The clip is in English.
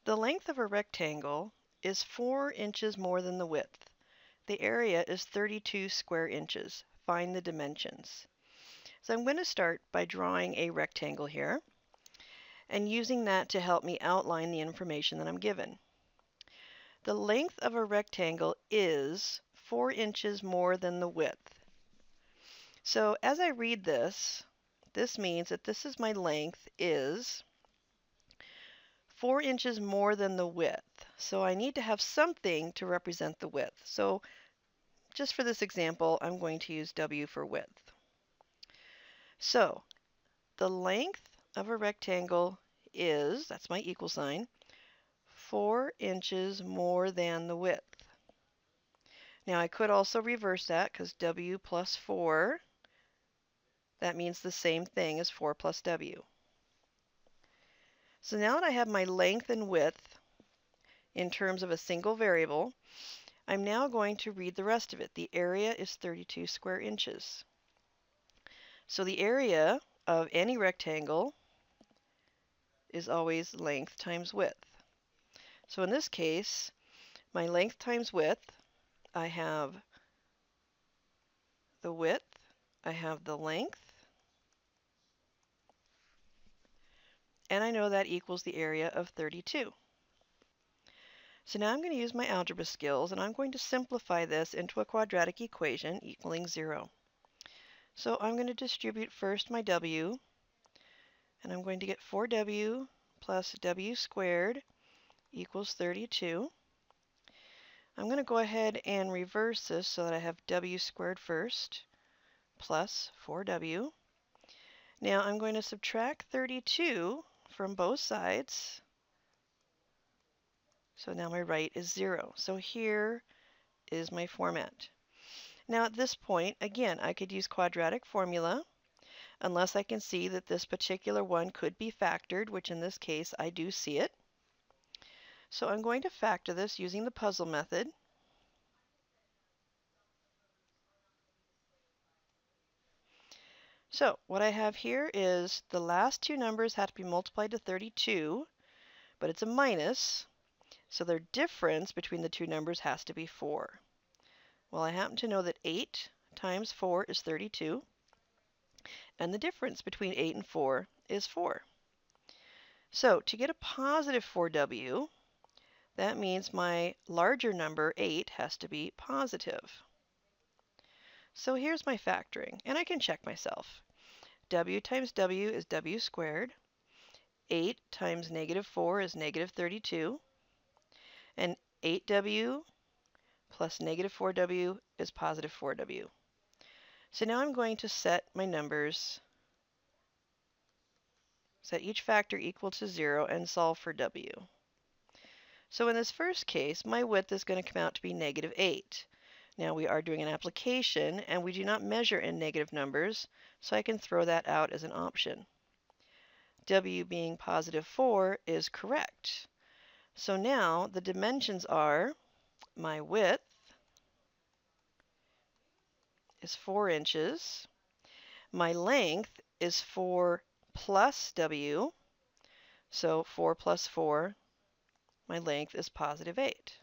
The length of a rectangle is 4 inches more than the width. The area is 32 square inches. Find the dimensions. So I'm going to start by drawing a rectangle here and using that to help me outline the information that I'm given. The length of a rectangle is 4 inches more than the width. So as I read this, this means that this is my length is 4 inches more than the width. So I need to have something to represent the width. So just for this example, I'm going to use W for width. So the length of a rectangle is, that's my equal sign, 4 inches more than the width. Now I could also reverse that because W plus 4, that means the same thing as 4 plus W. So now that I have my length and width in terms of a single variable, I'm now going to read the rest of it. The area is 32 square inches. So the area of any rectangle is always length times width. So in this case, my length times width, I have the width, I have the length, and I know that equals the area of 32. So now I'm going to use my algebra skills, and I'm going to simplify this into a quadratic equation equaling 0. So I'm going to distribute first my W, and I'm going to get 4W plus W squared equals 32. I'm going to go ahead and reverse this so that I have W squared first plus 4W. Now I'm going to subtract 32 from both sides. So now my right is 0. So here is my format. Now at this point, again, I could use quadratic formula unless I can see that this particular one could be factored, which in this case I do see it. So I'm going to factor this using the puzzle method. So what I have here is the last two numbers have to be multiplied to 32, but it's a minus, so their difference between the two numbers has to be 4. Well, I happen to know that 8 times 4 is 32, and the difference between 8 and 4 is 4. So to get a positive 4W, that means my larger number, 8, has to be positive. So here's my factoring, and I can check myself. W times W is W squared. 8 times negative 4 is negative 32. And 8W plus negative 4W is positive 4W. So now I'm going to set my numbers, set each factor equal to 0, and solve for W. So in this first case, my width is going to come out to be negative 8. Now we are doing an application, and we do not measure in negative numbers, so I can throw that out as an option. W being positive 4 is correct. So now the dimensions are my width is 4 inches. My length is 4 plus W. So 4 plus 4, my length is positive 8.